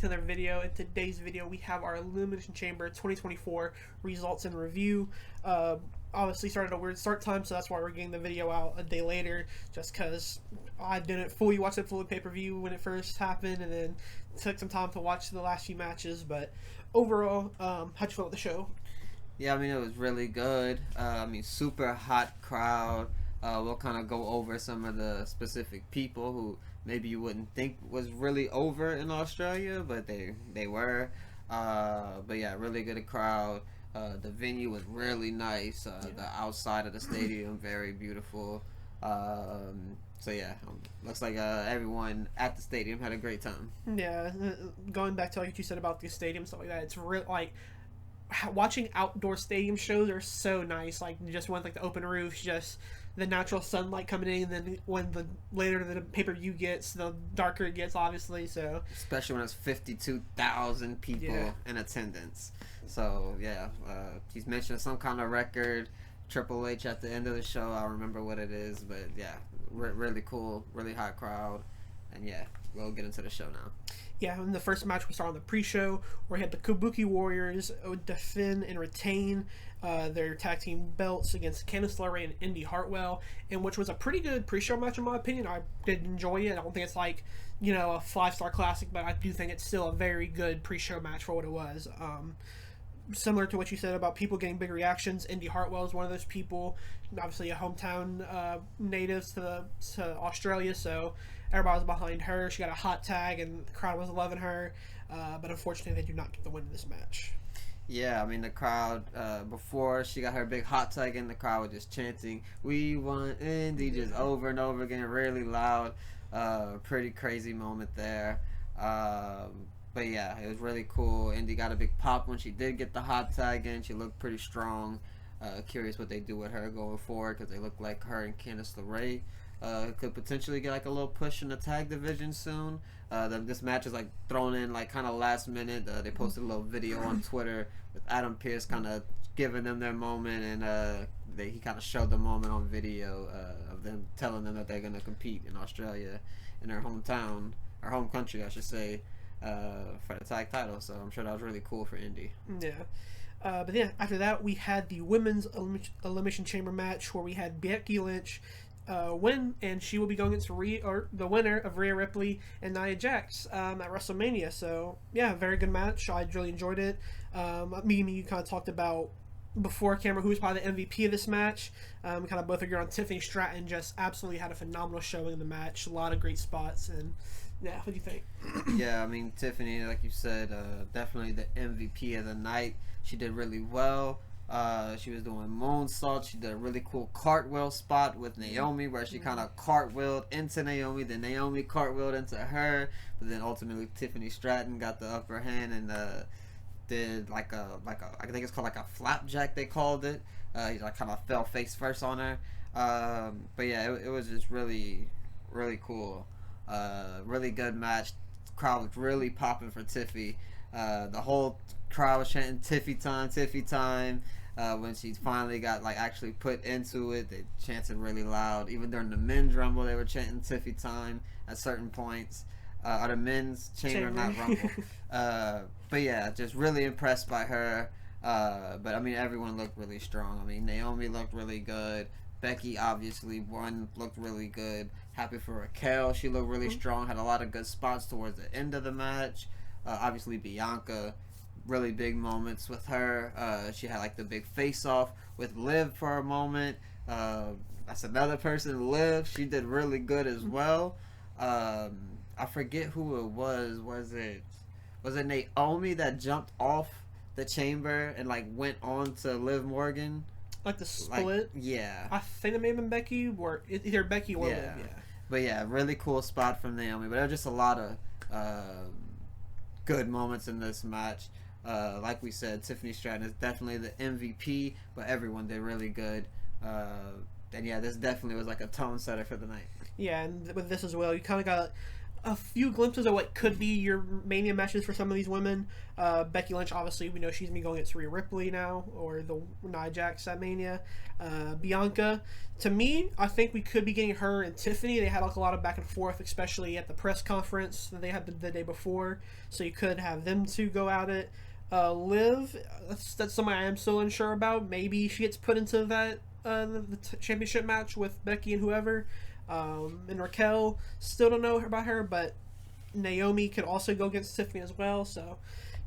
to another video. In today's video, we have our Elimination Chamber 2024 results and review. Obviously started a weird start time, so that's why we're getting the video out a day later, just because I didn't fully watch it fully pay-per-view when it first happened, and then took some time to watch the last few matches. But overall, how'd you feel with the show? Yeah, I mean, it was really good. Super hot crowd. We'll kind of go over some of the specific people who maybe you wouldn't think was really over in Australia, but they were. But yeah, really good crowd. The venue was really nice. The outside of the stadium, very beautiful. Looks like everyone at the stadium had a great time. Yeah, going back to what you said about the stadium, stuff like that, it's real like watching outdoor stadium shows are so nice. Like just when like the open roofs, just the natural sunlight coming in, and then when the later the pay-per-view gets, the darker it gets, obviously. So especially when it's 52,000 people in attendance. So yeah, he's mentioned some kind of record. Triple H at the end of the show, I don't remember what it is, but yeah, really cool, really hot crowd, and yeah, we'll get into the show now. Yeah, in the first match we saw on the pre-show, where we had the Kabuki Warriors defend and retain their tag team belts against Candice LeRae and Indy Hartwell, and which was a pretty good pre-show match in my opinion. I did enjoy it. I don't think it's like, a 5-star classic, but I do think it's still a very good pre-show match for what it was. Similar to what you said about people getting big reactions, Indy Hartwell is one of those people, obviously a hometown native to Australia, so everybody was behind her. She got a hot tag, and the crowd was loving her, but unfortunately they do not get the win in this match. Yeah, I mean, the crowd, before she got her big hot tag in, the crowd was just chanting, "We want Indy," just over and over again, really loud. Pretty crazy moment there. But yeah, it was really cool. Indy got a big pop when she did get the hot tag in. She looked pretty strong. Curious what they do with her going forward, because they look like her and Candice LeRae could potentially get like a little push in the tag division soon. This match is like thrown in like kind of last minute. They posted a little video on Twitter with Adam Pearce kind of giving them their moment, and he kind of showed the moment on video of them telling them that they're going to compete in Australia, in their hometown, or home country I should say, for the tag title. So I'm sure that was really cool for Indy. Yeah. But yeah, after that we had the women's Elimination Chamber match, where we had Becky Lynch win, and she will be going against the winner of Rhea Ripley and Nia Jax at WrestleMania. So yeah, very good match. I really enjoyed it. Me and you kind of talked about before camera who was probably the MVP of this match. We kind of both agreed on Tiffany Stratton. Just absolutely had a phenomenal showing in the match. A lot of great spots, and yeah, what do you think? Yeah, I mean, Tiffany, like you said, definitely the MVP of the night. She did really well. She was doing moonsaults. She did a really cool cartwheel spot with Naomi, where she kind of cartwheeled into Naomi, then Naomi cartwheeled into her, but then ultimately Tiffany Stratton got the upper hand and did like a I think it's called like a flapjack, they called it. He like kind of fell face first on her. But yeah, it was just really cool. Really good match. Crowd was really popping for Tiffy. The whole crowd was chanting "Tiffy time, Tiffy time." When she finally got like actually put into it, they chanted really loud. Even during the men's rumble, they were chanting "Tiffy time" at certain points. Or the men's chamber, not rumble. But yeah, just really impressed by her. But I mean, everyone looked really strong. I mean, Naomi looked really good. Becky obviously won, looked really good. Happy for Raquel, she looked really strong. Had a lot of good spots towards the end of the match. Obviously Bianca, really big moments with her. She had like the big face-off with Liv for a moment. That's another person, Liv. She did really good as well. I forget who it was. Was it Naomi that jumped off the chamber and like went on to Liv Morgan? Like the split? Yeah. I think it may have been Becky, or either Becky or Liv. Yeah. But yeah, really cool spot from Naomi. But there were just a lot of good moments in this match. Like we said, Tiffany Stratton is definitely the MVP, but everyone did really good. And yeah, this definitely was like a tone setter for the night. Yeah, and with this as well, you kind of got a few glimpses of what could be your Mania matches for some of these women. Becky Lynch, obviously, we know she's going to be going against Rhea Ripley now, or the Nia Jax at Mania. Bianca, to me, I think we could be getting her and Tiffany. They had like a lot of back and forth, especially at the press conference that they had the day before. So you could have them two go at it. Liv, that's something I am still unsure about. Maybe she gets put into that the championship match with Becky and whoever. And Raquel, still don't know about her, but Naomi could also go against Tiffany as well. So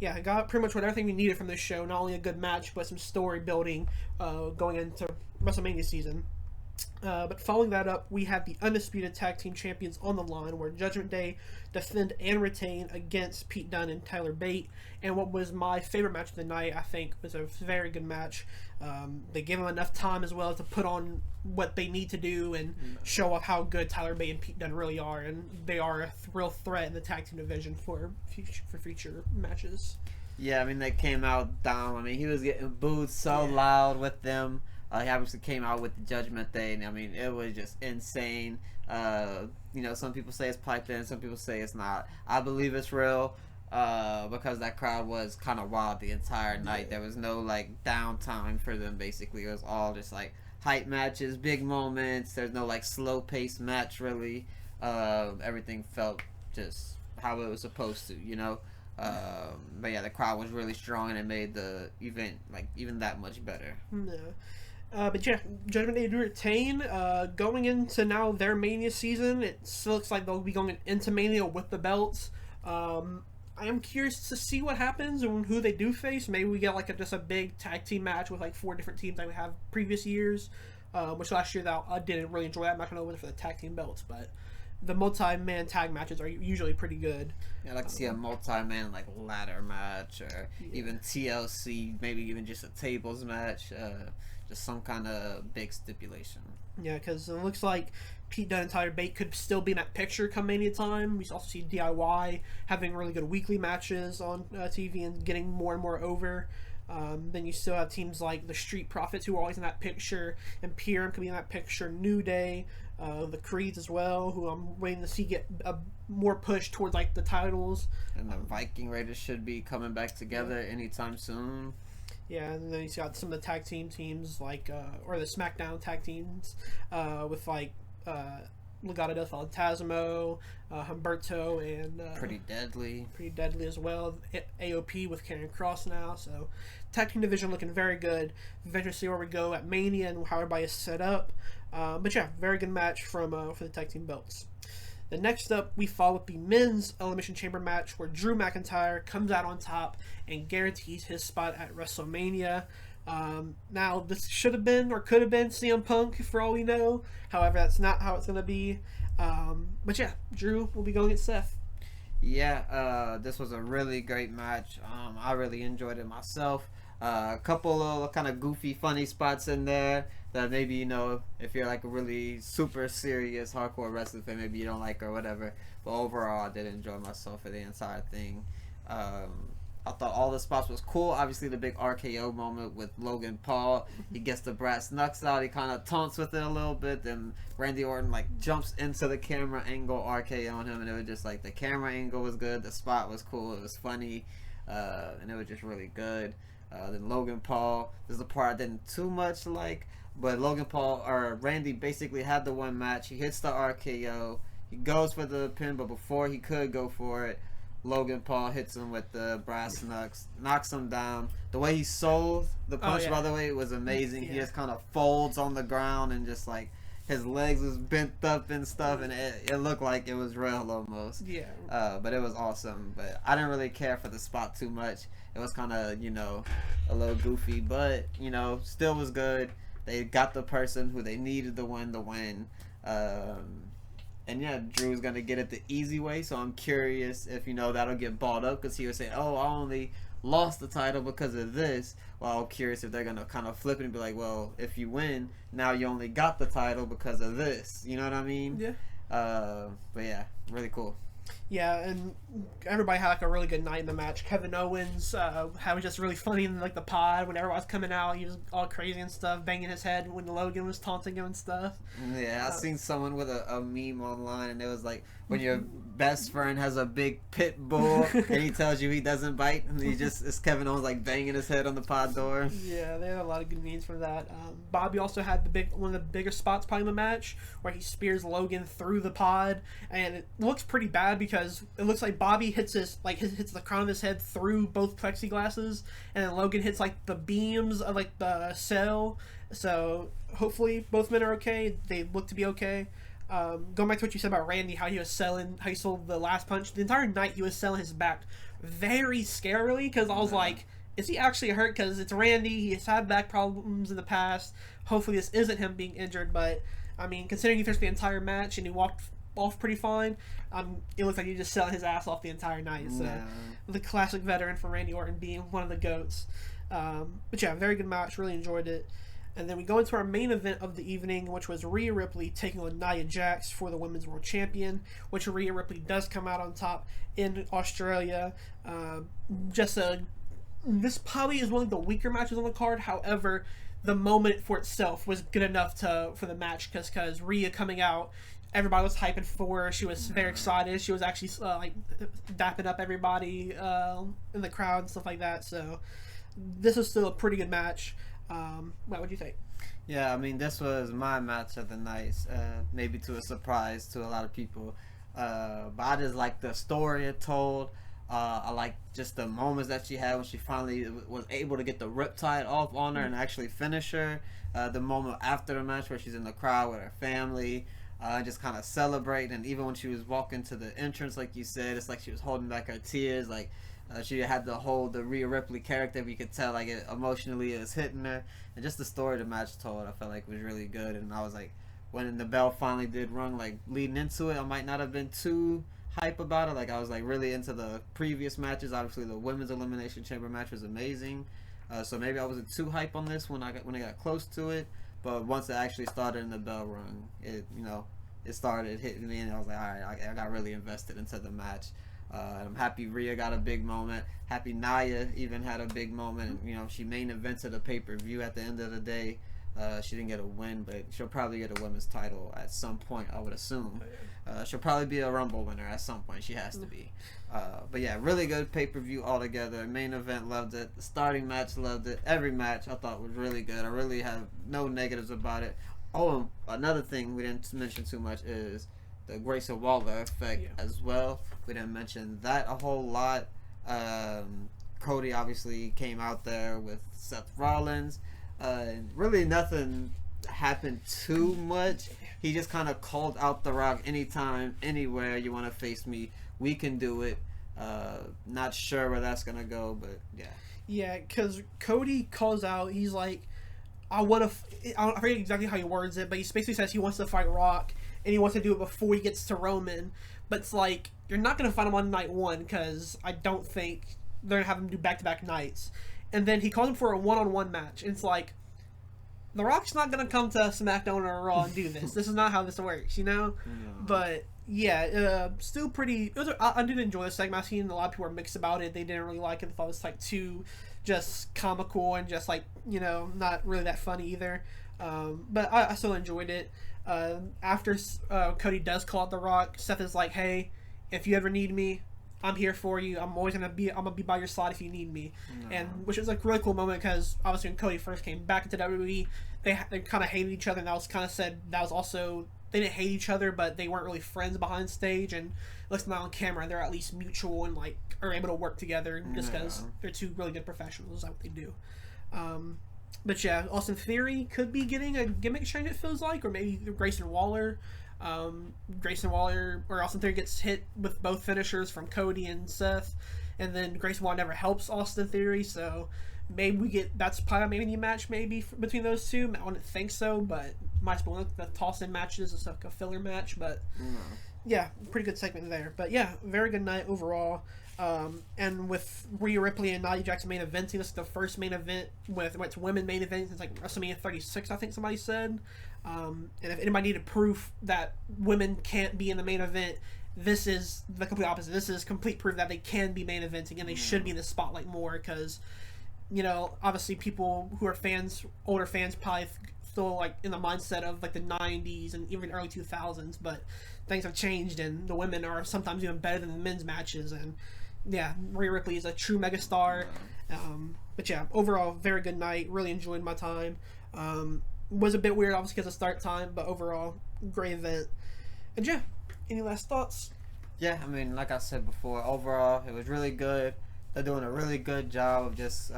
yeah, I got pretty much everything we needed from this show. Not only a good match, but some story building going into WrestleMania season. But following that up, we have the Undisputed Tag Team Champions on the line, where Judgment Day defend and retain against Pete Dunne and Tyler Bate. And what was my favorite match of the night, I think, was a very good match. They give them enough time as well to put on what they need to do and show off how good Tyler Bate and Pete Dunne really are. And they are a real threat in the tag team division for future matches. Yeah, I mean, they came out down. I mean, he was getting booed so loud with them. He obviously came out with the Judgment Day, and I mean, it was just insane. Some people say it's piped in, some people say it's not. I believe it's real because that crowd was kind of wild the entire night. There was no like downtime for them. Basically, it was all just like hype matches, big moments. There's no like slow paced match really. Everything felt just how it was supposed to, But yeah, the crowd was really strong, and it made the event like even that much better. Yeah. But yeah, Judgment Day do retain. Going into now their Mania season, it still looks like they'll be going into Mania with the belts. I am curious to see what happens and who they do face. Maybe we get like just a big tag team match with like 4 different teams like we have previous years. Which last year I didn't really enjoy that match. I know it was for the tag team belts, but the multi-man tag matches are usually pretty good. Yeah, I'd like to see a multi-man like ladder match, or even TLC, maybe even just a tables match. Just some kind of big stipulation. Yeah, because it looks like Pete Dunne and Tyler Bate could still be in that picture come Mania time. We also see DIY having really good weekly matches on TV and getting more and more over. Then you still have teams like the Street Profits, who are always in that picture, and PRM could be in that picture. New Day, the Creeds as well, who I'm waiting to see get a more push towards like the titles. And the Viking Raiders should be coming back together anytime soon. Yeah, and then he's got some of the tag teams like, or the SmackDown tag teams with like Legado del Fantasma, Humberto, and Pretty Deadly as well. AOP with Karrion Kross now, so tag team division looking very good. Eventually see where we go at Mania and how everybody is set up. But yeah, very good match for the tag team belts. Then next up, we follow the men's Elimination Chamber match, where Drew McIntyre comes out on top and guarantees his spot at WrestleMania. Now, this should have been or could have been CM Punk, for all we know. However, that's not how it's going to be. But yeah, Drew will be going against Seth. Yeah, this was a really great match. I really enjoyed it myself. A couple of kind of goofy, funny spots in there that maybe, if you're like a really super serious hardcore wrestling fan, maybe you don't like or whatever. But overall, I did enjoy myself for the entire thing. I thought all the spots was cool. Obviously, the big RKO moment with Logan Paul. He gets the brass knucks out. He kind of taunts with it a little bit. Then Randy Orton jumps into the camera angle RKO on him, and it was just like the camera angle was good. The spot was cool. It was funny, and it was just really good. Then Logan Paul. This is the part I didn't too much like, but Randy basically had the one match. He hits the RKO. He goes for the pin, but before he could go for it, Logan Paul hits him with the brass knucks, knocks him down. The way he sold the punch, by the way, was amazing. He just kind of folds on the ground and just his legs was bent up and stuff, and it looked like it was real almost. Yeah. But it was awesome. But I didn't really care for the spot too much. It was kind of, a little goofy, but, still was good. They got the person who they needed to win. And yeah, Drew's going to get it the easy way, so I'm curious if, that'll get bought up, because he was saying, oh, I only lost the title because of this. Well, I'm curious if they're going to kind of flip it and be like, well, if you win, now you only got the title because of this. You know what I mean? Yeah. But yeah, really cool. Yeah, and everybody had like a really good night in the match. Kevin Owens was just really funny in like the pod when everybody was coming out. He was all crazy and stuff, banging his head when Logan was taunting him and stuff. Yeah, I seen someone with a meme online, and it was like when your best friend has a big pit bull and he tells you he doesn't bite, and it's Kevin Owens like banging his head on the pod door. Yeah, they had a lot of good memes for that. Bobby also had one of the bigger spots probably in the match where he spears Logan through the pod, and it looks pretty bad because it looks like Bobby hits hits the crown of his head through both plexiglasses, and then Logan hits like the beams of like the cell. So hopefully both men are okay. They look to be okay. Going back to what you said about Randy, how he sold the last punch. The entire night he was selling his back very scarily because I was like, is he actually hurt? Because it's Randy. He's had back problems in the past. Hopefully this isn't him being injured. But, I mean, considering he finished the entire match and he walked off pretty fine, it looks like he just selling his ass off the entire night. So, the classic veteran for Randy Orton being one of the GOATs. But yeah, very good match. Really enjoyed it. And then we go into our main event of the evening, which was Rhea Ripley taking on Nia Jax for the Women's World Champion, which Rhea Ripley does come out on top in Australia. This probably is one of the weaker matches on the card. However, the moment for itself was good enough for the match because Rhea coming out, everybody was hyping for her. She was very excited. She was actually like dapping up everybody in the crowd and stuff like that. So this was still a pretty good match. What do you think? Yeah, I mean, this was my match of the night, maybe to a surprise to a lot of people. But I just like the story it told. I like just the moments that she had when she finally was able to get the riptide off on her and actually finish her. The moment after the match where she's in the crowd with her family, just kind of celebrate. And even when she was walking to the entrance, like you said, it's like she was holding back her tears. Like she had the Rhea Ripley character. You could tell like it emotionally is hitting her, and just the story the match told, I felt like was really good. And I was like, when the bell finally did rung, like leading into it, I might not have been too hype about it. Like I was like really into the previous matches. Obviously, the women's elimination chamber match was amazing, so maybe I wasn't too hype on this when I got close to it. But once it actually started and the bell rung, it started hitting me, and I was like, all right, I got really invested into the match. I'm happy Rhea got a big moment. Happy Nia even had a big moment. And, she main evented a pay-per-view at the end of the day. She didn't get a win, but she'll probably get a women's title at some point, I would assume. She'll probably be a Rumble winner at some point. She has to be. But yeah, really good pay-per-view altogether. Main event, loved it. The starting match, loved it. Every match I thought was really good. I really have no negatives about it. Oh, another thing we didn't mention too much is the Grayson Waller effect as well. We didn't mention that a whole lot. Cody obviously came out there with Seth Rollins. And really nothing happened too much. He just kind of called out The Rock, anytime, anywhere you want to face me, we can do it. Not sure where that's going to go, but yeah. Yeah, because Cody calls out, he's like, I forget exactly how he words it, but he basically says he wants to fight Rock, and he wants to do it before he gets to Roman. But it's like, you're not going to fight him on night one, because I don't think they're going to have him do back-to-back nights. And then he calls him for a one-on-one match. And it's like, The Rock's not going to come to SmackDown or Raw and do this. This is not how this works, No. But, yeah, still pretty... I did enjoy the segment. I've seen a lot of people are mixed about it. They didn't really like it. They thought it was, like, too just comical and just, like, not really that funny either. But I still enjoyed it. After Cody does call out The Rock, Seth is like, hey, if you ever need me, I'm here for you. I'm gonna be by your side if you need me. And which was a really cool moment because obviously when Cody first came back into WWE, they kind of hated each other, and that was kind of said that was also they didn't hate each other, but they weren't really friends behind stage. And looks like on camera, they're at least mutual and like are able to work together just because they're two really good professionals at what they do. But yeah, Austin Theory could be getting a gimmick change, it feels like, or maybe Grayson Waller. Grayson Waller or Austin Theory gets hit with both finishers from Cody and Seth, and then Grayson Waller never helps Austin Theory, so maybe that's probably maybe a match between those two. I wouldn't think so, but might as well look at the toss-in matches. It's like a filler match, but yeah, pretty good segment there. But yeah, very good night overall. And with Rhea Ripley and Nia Jax main eventing, this is the first main event it's women main event since like WrestleMania 36, I think somebody said. And if anybody needed proof that women can't be in the main event, this is the complete opposite. This is complete proof that they can be main eventing and they should be in the spotlight more because, you know, obviously people who are fans, older fans, probably still like in the mindset of like the 90s and even early 2000s, but things have changed and the women are sometimes even better than the men's matches. And yeah, Rhea Ripley is a true megastar. But yeah, overall, very good night. Really enjoyed my time. Was a bit weird, obviously, because of start time, but overall, great event. And yeah, any last thoughts? Yeah, I mean, like I said before, overall, it was really good. They're doing a really good job of just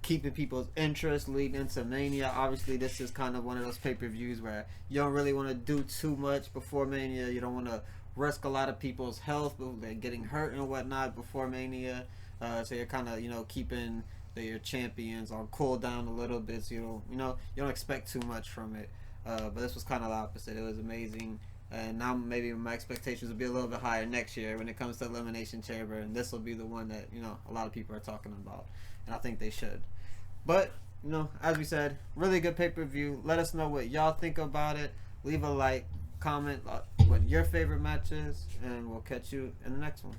keeping people's interest leading into Mania. Obviously, this is kind of one of those pay-per-views where you don't really want to do too much before Mania. You don't want to risk a lot of people's health, they're getting hurt and whatnot before Mania. So you're kind of, you know, keeping your champions on cool down a little bit. So you don't expect too much from it. But this was kind of the opposite. It was amazing. And now maybe my expectations will be a little bit higher next year when it comes to Elimination Chamber, and this will be the one that, you know, a lot of people are talking about, and I think they should. But, you know, as we said, really good pay-per-view. Let us know what y'all think about it. Leave a like, comment what your favorite match is, and we'll catch you in the next one.